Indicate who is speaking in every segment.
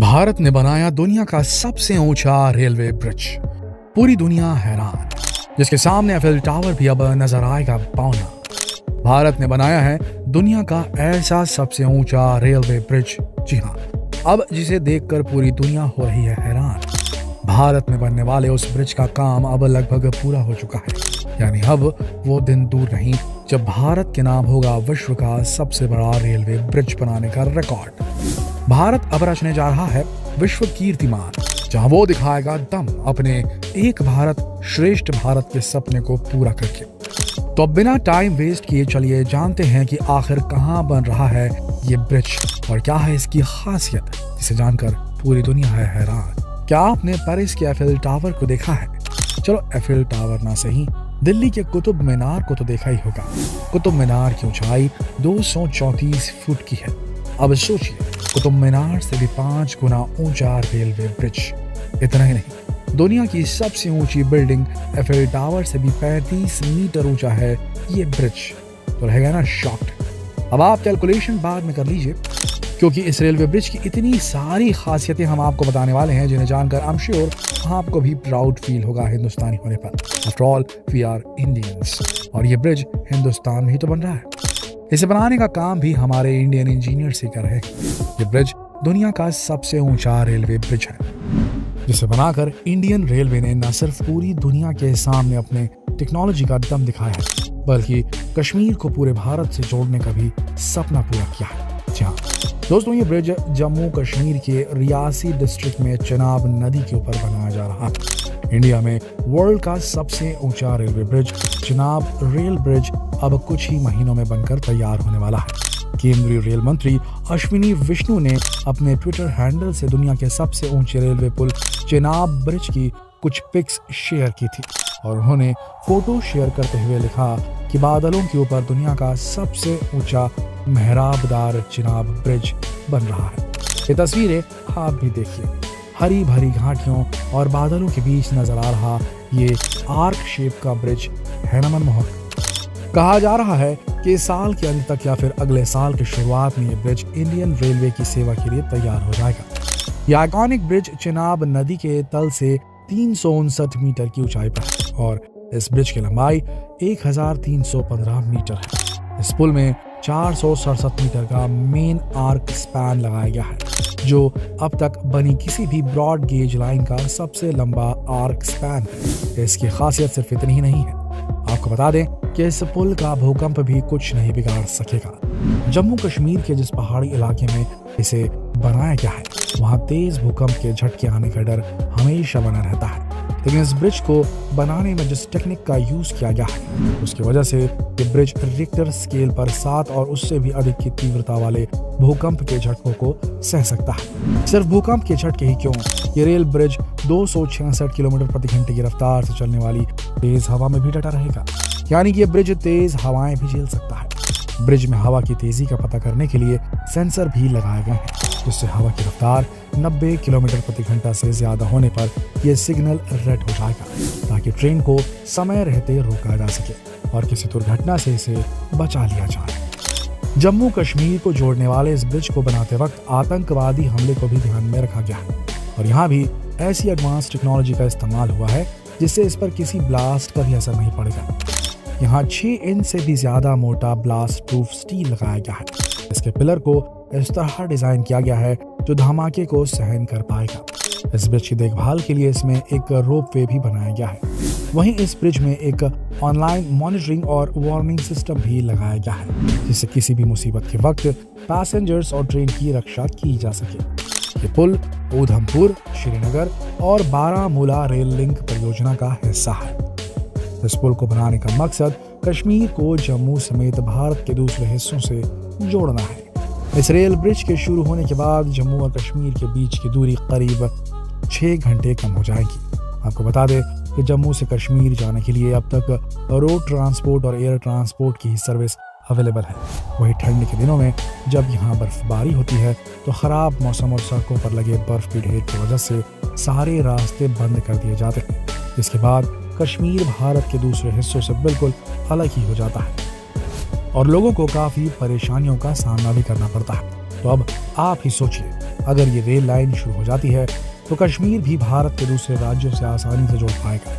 Speaker 1: भारत ने बनाया दुनिया का सबसे ऊंचा रेलवे ब्रिज। पूरी दुनिया हैरान, जिसके सामने एफिल टावर भी अब नजर आएगा पौना। भारत ने बनाया है दुनिया का ऐसा सबसे ऊंचा रेलवे ब्रिज। जी हाँ, अब जिसे देखकर पूरी दुनिया हो रही है हैरान। भारत में बनने वाले उस ब्रिज का काम अब लगभग पूरा हो चुका है। यानी अब वो दिन दूर नहीं जब भारत के नाम होगा विश्व का सबसे बड़ा रेलवे ब्रिज बनाने का रिकॉर्ड। भारत अब रचने जा रहा है विश्व कीर्तिमान, जहां वो दिखाएगा दम अपने एक भारत श्रेष्ठ भारत के सपने को पूरा करके। तो अब बिना टाइम वेस्ट किए चलिए जानते हैं कि आखिर कहां बन रहा है ये ब्रिज और क्या है इसकी खासियत, जिसे जानकर पूरी दुनिया है हैरान। क्या आपने पेरिस के एफिल टावर को देखा है? चलो एफिल टावर ना सही, दिल्ली के कुतुब मीनार को तो देखा ही होगा। कुतुब मीनार की ऊंचाई 234 फुट की है। अब सोचिए, कुतुब मीनार से भी 5 गुना ऊंचा रेलवे ब्रिज। इतना ही नहीं, दुनिया की सबसे ऊंची बिल्डिंग एफिल टावर से भी 35 मीटर ऊंचा है ये ब्रिज। तो रहेगा ना शॉक्ड। अब आप कैलकुलेशन बाद में कर लीजिए, क्योंकि इस रेलवे ब्रिज की इतनी सारी खासियतें हम आपको बताने वाले हैं, जिन्हें जानकर आई एम श्योर आपको भी प्राउड फील होगा हिंदुस्तानी होने पर। After all we are Indians, और ये ब्रिज हिंदुस्तान में ही तो बन रहा है। इसे बनाने का काम भी हमारे इंडियन इंजीनियर से कर रहे हैं। ये ब्रिज दुनिया का सबसे ऊंचा रेलवे ब्रिज है, जिसे बनाकर इंडियन रेलवे ने न सिर्फ पूरी दुनिया के सामने अपने टेक्नोलॉजी का दम दिखाया है, बल्कि कश्मीर को पूरे भारत से जोड़ने का भी सपना पूरा किया है। जी हाँ दोस्तों, ये ब्रिज जम्मू कश्मीर के रियासी डिस्ट्रिक्ट में चेनाब नदी के ऊपर बनाया जा रहा है। इंडिया में वर्ल्ड का सबसे ऊंचा railway bridge Chenab rail bridge अब कुछ ही महीनों में बनकर तैयार होने वाला है। केंद्रीय रेल मंत्री अश्विनी विष्णु ने अपने ट्विटर हैंडल से दुनिया के सबसे ऊंचे रेलवे पुल चेनाब ब्रिज की कुछ पिक्स शेयर की थी, और उन्होंने फोटो शेयर करते हुए लिखा कि बादलों के ऊपर दुनिया का सबसे ऊंचा मेहराबदार चेनाब ब्रिज बन रहा है। ये तस्वीरें आप भी देखिए, हरी भरी घाटियों और बादलों के बीच नजर आ रहा ये आर्क शेप का ब्रिज है ना मनमोहक। कहा जा रहा है कि साल के अंत तक या फिर अगले साल की शुरुआत में ये ब्रिज इंडियन रेलवे की सेवा के लिए तैयार हो जाएगा। यह आइकॉनिक ब्रिज चेनाब नदी के तल से 359 मीटर की ऊंचाई पर है, और इस ब्रिज की लंबाई 1315 मीटर है। इस पुल में 467 मीटर का मेन आर्क स्पैन लगाया गया है, जो अब तक बनी किसी भी ब्रॉड गेज लाइन का सबसे लंबा आर्क स्पैन है। इसकी खासियत सिर्फ इतनी ही नहीं है, आपको बता दें कि इस पुल का भूकंप भी कुछ नहीं बिगाड़ सकेगा। जम्मू कश्मीर के जिस पहाड़ी इलाके में इसे बनाया गया है, वहाँ तेज भूकंप के झटके आने का डर हमेशा बना रहता है। लेकिन इस ब्रिज को बनाने में जिस टेक्निक का यूज किया गया है, उसकी वजह से ये ब्रिज रिक्टर स्केल पर 7 और उससे भी अधिक की तीव्रता वाले भूकंप के झटकों को सह सकता है। सिर्फ भूकंप के झटके ही क्यों, ये रेल ब्रिज 266 किलोमीटर प्रति घंटे की रफ्तार से चलने वाली तेज हवा में भी डटा रहेगा। यानी कि ये ब्रिज तेज हवाएं भी झेल सकता है। ब्रिज में हवा की तेजी का पता करने के लिए सेंसर भी लगाए गए हैं, जिससे हवा की रफ्तार 90 किलोमीटर प्रति घंटा से ज्यादा होने पर यह सिग्नल रेड हो जाएगा, ताकि ट्रेन को समय रहते रोका जा सके और किसी दुर्घटना से इसे बचा लिया जाए। जम्मू कश्मीर को जोड़ने वाले इस ब्रिज को बनाते वक्त आतंकवादी हमले को भी ध्यान में रखा गया है, और यहाँ भी ऐसी एडवांस टेक्नोलॉजी का इस्तेमाल हुआ है जिससे इस पर किसी ब्लास्ट का भी असर नहीं पड़ेगा। यहाँ 6 इंच से भी ज्यादा मोटा ब्लास्ट प्रूफ स्टील लगाया गया है। इसके पिलर को इस तरह डिजाइन किया गया है जो धमाके को सहन कर पाएगा। इस ब्रिज की देखभाल के लिए इसमें एक रोप वे भी बनाया गया है। वहीं इस ब्रिज में एक ऑनलाइन मॉनिटरिंग और वार्निंग सिस्टम भी लगाया गया है, जिससे किसी भी मुसीबत के वक्त पैसेंजर्स और ट्रेन की रक्षा की जा सके। ये पुल उधमपुर, श्रीनगर और बारामूला रेल लिंक परियोजना का हिस्सा है। इस पुल को बनाने का मकसद कश्मीर को जम्मू समेत भारत के दूसरे हिस्सों से जोड़ना है। इस रेल ब्रिज के शुरू होने के बाद जम्मू और कश्मीर के बीच की दूरी करीब 6 घंटे कम हो जाएगी। आपको बता दें कि जम्मू से कश्मीर जाने के लिए अब तक रोड ट्रांसपोर्ट और एयर ट्रांसपोर्ट की सर्विस अवेलेबल है। वही ठंड के दिनों में जब यहाँ बर्फबारी होती है, तो खराब मौसम और सड़कों पर लगे बर्फ की ढेर की वजह से सारे रास्ते बंद कर दिए जाते हैं। इसके बाद कश्मीर भारत के दूसरे हिस्सों से बिल्कुल अलग ही हो जाता है और लोगों को काफी परेशानियों का सामना भी करना पड़ता है। तो अब आप ही सोचिए, अगर ये रेल लाइन शुरू हो जाती है तो कश्मीर भी भारत के दूसरे राज्यों से आसानी से जोड़ पाएगा।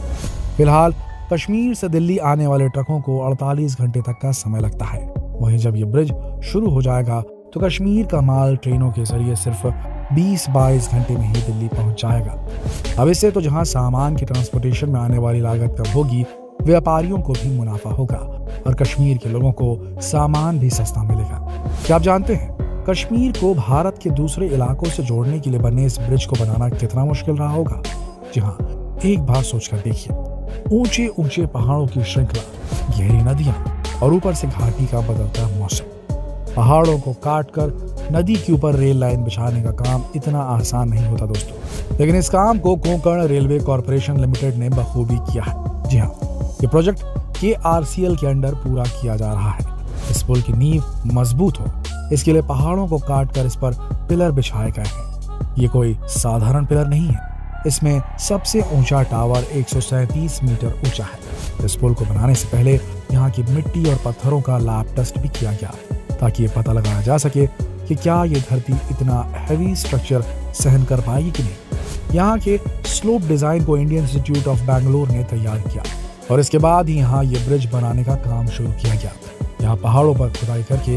Speaker 1: फिलहाल कश्मीर से दिल्ली आने वाले ट्रकों को 48 घंटे तक का समय लगता है। वहीं जब ये ब्रिज शुरू हो जाएगा तो कश्मीर का माल ट्रेनों के जरिए सिर्फ 20-22 घंटे में ही दिल्ली पहुंच जाएगा। अब इससे तो जहां सामान की ट्रांसपोर्टेशन में आने वाली लागत कम होगी, व्यापारियों को भी मुनाफा होगा और कश्मीर के लोगों को सामान भी सस्ता मिलेगा। क्या आप जानते हैं कश्मीर को भारत के दूसरे इलाकों से जोड़ने के लिए बने इस ब्रिज को बनाना कितना मुश्किल रहा होगा? जी हाँ, एक बार सोचकर देखिए। ऊंचे ऊंचे पहाड़ों की श्रृंखला, गहरी नदियां और ऊपर से घाटी का बदलता मौसम। पहाड़ों को काटकर नदी के ऊपर रेल लाइन बिछाने का काम इतना आसान नहीं होता दोस्तों, लेकिन इस काम को कोंकण रेलवे कॉर्पोरेशन लिमिटेड ने बखूबी किया है। जी हाँ, ये प्रोजेक्ट KRCL के अंडर पूरा किया जा रहा है। इस पुल की नींव मजबूत हो, इसके लिए पहाड़ों को काटकर इस पर पिलर बिछाए गए हैं। ये कोई साधारण पिलर नहीं है, इसमें सबसे ऊंचा टावर 137 मीटर ऊंचा है। इस पुल को बनाने से पहले यहाँ की मिट्टी और पत्थरों का लैब टेस्ट भी किया गया ताकि ये पता लगाया जा सके कि क्या ये धरती इतना हैवी स्ट्रक्चर सहन कर पाएगी कि नहीं। यहाँ के स्लोप डिजाइन को इंडियन इंस्टीट्यूट ऑफ बैंगलोर ने तैयार किया और इसके बाद ही यहाँ ये ब्रिज बनाने का काम शुरू किया गया। यहाँ पहाड़ों पर खुदाई करके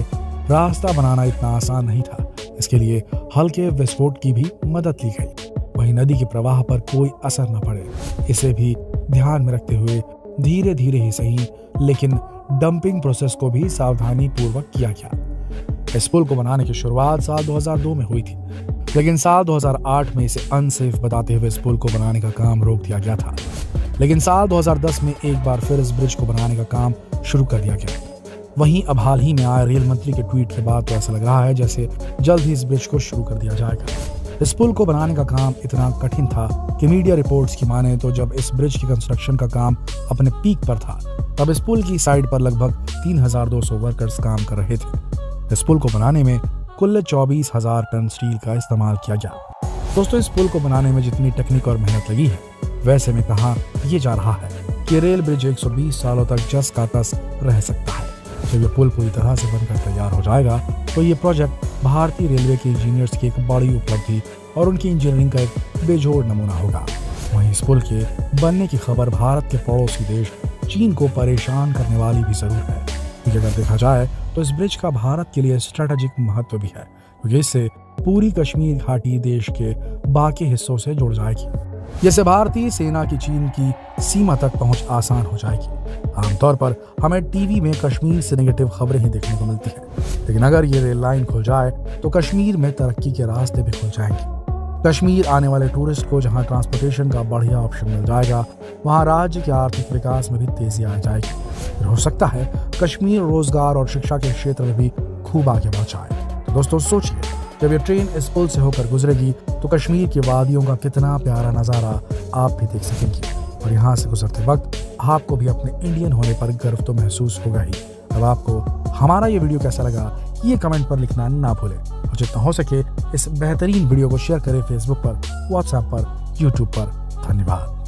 Speaker 1: रास्ता बनाना इतना आसान नहीं था, इसके लिए हल्के विस्फोट की भी मदद ली गई। वहीं नदी के प्रवाह पर कोई असर न पड़े, इसे भी ध्यान में रखते हुए धीरे धीरे ही सही लेकिन डंपिंग प्रोसेस को भी सावधानी पूर्वक किया गया। इस पुल को बनाने की शुरुआत साल 2002 में हुई थी, लेकिन साल 2008 में इसे अनसेफ बताते हुए इस पुल को बनाने का काम रोक दिया गया था। लेकिन साल 2010 में एक बार फिर इस ब्रिज को बनाने का काम शुरू कर दिया गया। वहीं अब हाल ही में आए रेल मंत्री के ट्वीट के बाद तो ऐसा लग रहा है जैसे जल्द ही इस ब्रिज को शुरू कर दिया जाएगा। इस पुल को बनाने का काम इतना कठिन था कि मीडिया रिपोर्ट्स की माने तो जब इस ब्रिज की कंस्ट्रक्शन का काम अपने पीक पर था, तब इस पुल की साइड पर लगभग 3200 वर्कर्स काम कर रहे थे। इस पुल को बनाने में कुल 24,000 टन स्टील का इस्तेमाल किया गया। दोस्तों, इस पुल को बनाने में जितनी टेक्निक और मेहनत लगी है, वैसे में कहा यह जा रहा है कि रेल ब्रिज 120 सालों तक जस का तस रह सकता है। जब ये पुल पूरी तरह से बनकर तैयार हो जाएगा तो ये प्रोजेक्ट भारतीय रेलवे के इंजीनियर्स की एक बड़ी उपलब्धि और उनकी इंजीनियरिंग का एक बेजोड़ नमूना होगा। वहीं इस पुल के बनने की खबर भारत के पड़ोसी देश चीन को परेशान करने वाली भी जरूर है, क्योंकि अगर देखा जाए तो इस ब्रिज का भारत के लिए स्ट्रेटेजिक महत्व भी है, क्योंकि इससे पूरी कश्मीर घाटी देश के बाकी हिस्सों से जुड़ जाएगी, जिससे भारतीय सेना की चीन की सीमा तक पहुंच आसान हो जाएगी। आमतौर पर हमें टीवी में कश्मीर से नेगेटिव खबरें ही देखने को मिलती है, लेकिन अगर ये रेल लाइन खुल जाए तो कश्मीर में तरक्की के रास्ते भी खुल जाएंगे। कश्मीर आने वाले टूरिस्ट को जहां ट्रांसपोर्टेशन का बढ़िया ऑप्शन मिल जाएगा, वहां राज्य के आर्थिक विकास में भी तेजी आ जाएगी। फिर हो सकता है कश्मीर रोजगार और शिक्षा के क्षेत्र में भी खूब आगे बढ़ जाए। तो दोस्तों सोचिए, जब ये ट्रेन इस पुल से होकर गुजरेगी तो कश्मीर की वादियों का कितना प्यारा नज़ारा आप भी देख सकेंगे, और यहाँ से गुजरते वक्त आपको भी अपने इंडियन होने पर गर्व तो महसूस होगा ही। अब आपको हमारा ये वीडियो कैसा लगा ये कमेंट पर लिखना ना भूलें, और जितना हो सके इस बेहतरीन वीडियो को शेयर करें फेसबुक पर, व्हाट्सएप पर, यूट्यूब पर। धन्यवाद।